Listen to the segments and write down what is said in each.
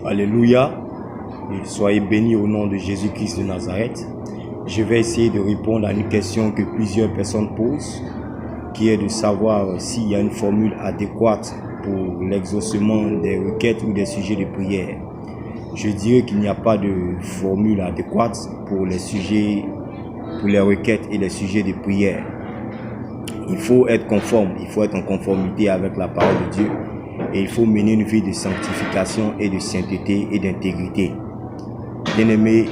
Alléluia. Et soyez bénis au nom de Jésus-Christ de Nazareth. Je vais essayer de répondre à une question que plusieurs personnes posent, qui est de savoir s'il y a une formule adéquate pour l'exaucement des requêtes ou des sujets de prière. Je dirais qu'il n'y a pas de formule adéquate pour les sujets, pour les requêtes et les sujets de prière. Il faut être conforme, il faut être en conformité avec la parole de Dieu et il faut mener une vie de sanctification et de sainteté et d'intégrité. Bien-aimés,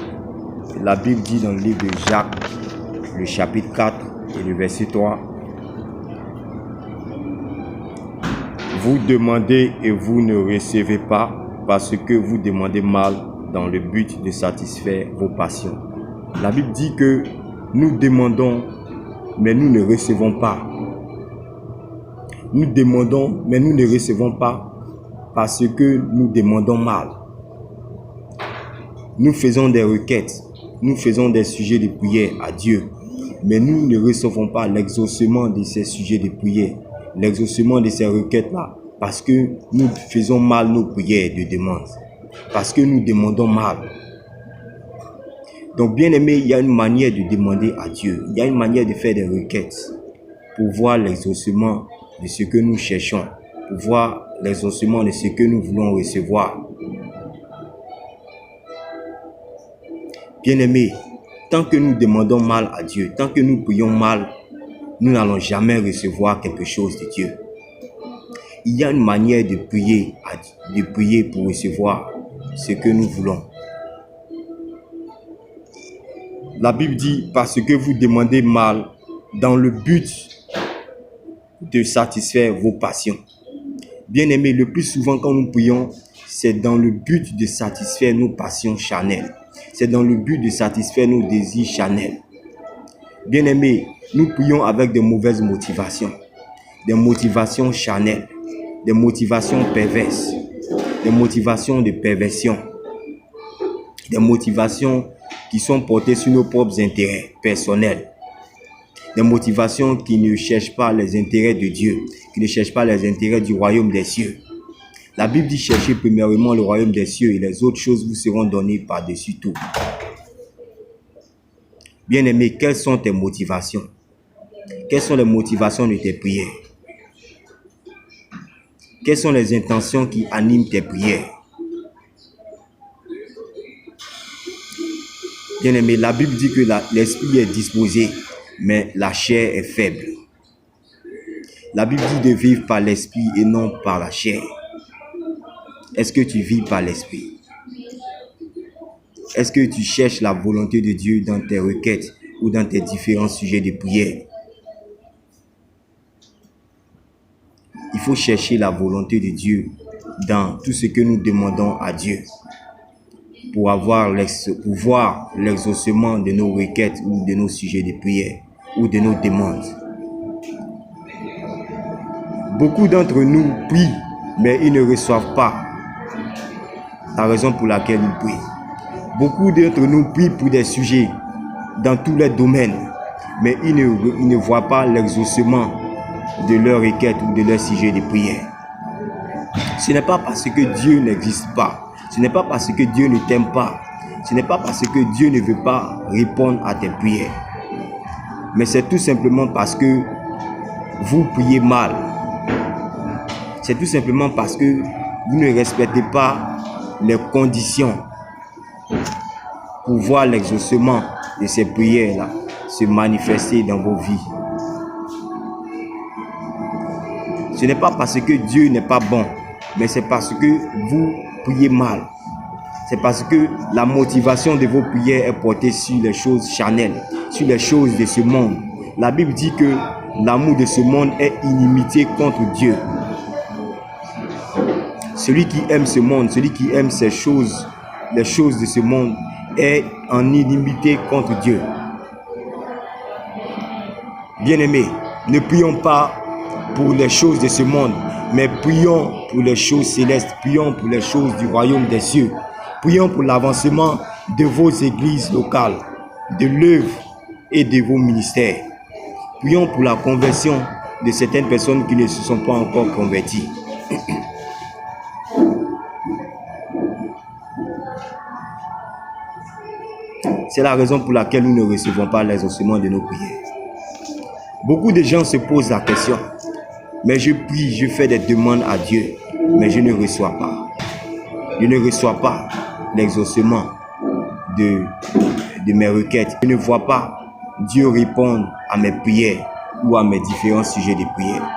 la Bible dit dans le livre de Jacques, le chapitre 4 et le verset 3, « Vous demandez et vous ne recevez pas parce que vous demandez mal dans le but de satisfaire vos passions. » La Bible dit que nous demandons, mais nous ne recevons pas. Nous demandons, mais nous ne recevons pas parce que nous demandons mal. Nous faisons des requêtes, nous faisons des sujets de prière à Dieu, mais nous ne recevons pas l'exaucement de ces sujets de prière, l'exaucement de ces requêtes-là, parce que nous faisons mal nos prières de demande, parce que nous demandons mal. Donc, bien aimé, il y a une manière de demander à Dieu, il y a une manière de faire des requêtes pour voir l'exaucement de ce que nous cherchons, pour voir l'exaucement de ce que nous voulons recevoir. Bien-aimés, tant que nous demandons mal à Dieu, tant que nous prions mal, nous n'allons jamais recevoir quelque chose de Dieu. Il y a une manière de prier pour recevoir ce que nous voulons. La Bible dit, parce que vous demandez mal dans le but de satisfaire vos passions. Bien-aimés, le plus souvent quand nous prions, c'est dans le but de satisfaire nos passions charnelles. C'est dans le but de satisfaire nos désirs charnels. Bien-aimés, nous prions avec de mauvaises motivations. Des motivations charnelles. Des motivations perverses. Des motivations de perversion. Des motivations qui sont portées sur nos propres intérêts personnels. Des motivations qui ne cherchent pas les intérêts de Dieu, qui ne cherchent pas les intérêts du royaume des cieux. La Bible dit cherchez premièrement le royaume des cieux et les autres choses vous seront données par-dessus tout. Bien-aimé, quelles sont tes motivations? Quelles sont les motivations de tes prières? Quelles sont les intentions qui animent tes prières? Bien-aimé, la Bible dit que l'esprit est disposé, mais la chair est faible. La Bible dit de vivre par l'esprit et non par la chair. Est-ce que tu vis par l'esprit? Est-ce que tu cherches la volonté de Dieu dans tes requêtes ou dans tes différents sujets de prière? Il faut chercher la volonté de Dieu dans tout ce que nous demandons à Dieu pour voir l'exaucement de nos requêtes ou de nos sujets de prière ou de nos demandes. Beaucoup d'entre nous prient, mais ils ne reçoivent pas la raison pour laquelle ils prient. Beaucoup d'entre nous prient pour des sujets dans tous les domaines, mais ils ne voient pas l'exaucement de leurs requêtes ou de leurs sujets de prière. Ce n'est pas parce que Dieu n'existe pas, ce n'est pas parce que Dieu ne t'aime pas, ce n'est pas parce que Dieu ne veut pas répondre à tes prières, mais c'est tout simplement parce que vous priez mal. C'est tout simplement parce que vous ne respectez pas les conditions pour voir l'exaucement de ces prières-là se manifester dans vos vies. Ce n'est pas parce que Dieu n'est pas bon, mais c'est parce que vous priez mal. C'est parce que la motivation de vos prières est portée sur les choses charnelles, sur les choses de ce monde. La Bible dit que l'amour de ce monde est inimitié contre Dieu. Celui qui aime ce monde, celui qui aime ces choses, les choses de ce monde, est en inimité contre Dieu. Bien-aimés, ne prions pas pour les choses de ce monde, mais prions pour les choses célestes, prions pour les choses du royaume des cieux. Prions pour l'avancement de vos églises locales, de l'œuvre et de vos ministères. Prions pour la conversion de certaines personnes qui ne se sont pas encore converties. C'est la raison pour laquelle nous ne recevons pas l'exaucement de nos prières. Beaucoup de gens se posent la question, mais je prie, je fais des demandes à Dieu, mais je ne reçois pas. Je ne reçois pas l'exaucement de mes requêtes. Je ne vois pas Dieu répondre à mes prières ou à mes différents sujets de prière.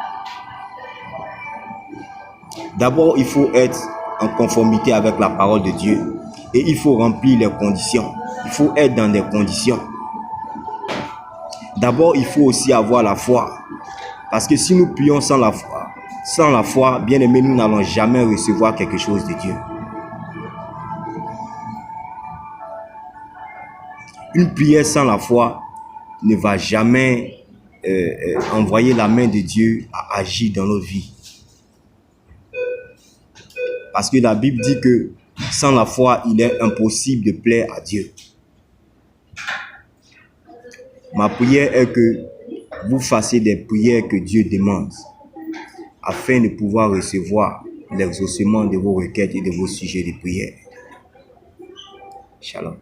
D'abord, il faut être en conformité avec la parole de Dieu et il faut remplir les conditions. Il faut être dans des conditions. D'abord, il faut aussi avoir la foi. Parce que si nous prions sans la foi, bien aimé, nous n'allons jamais recevoir quelque chose de Dieu. Une prière sans la foi ne va jamais envoyer la main de Dieu à agir dans notre vie. Parce que la Bible dit que sans la foi, il est impossible de plaire à Dieu. Ma prière est que vous fassiez des prières que Dieu demande afin de pouvoir recevoir l'exaucement de vos requêtes et de vos sujets de prière. Shalom.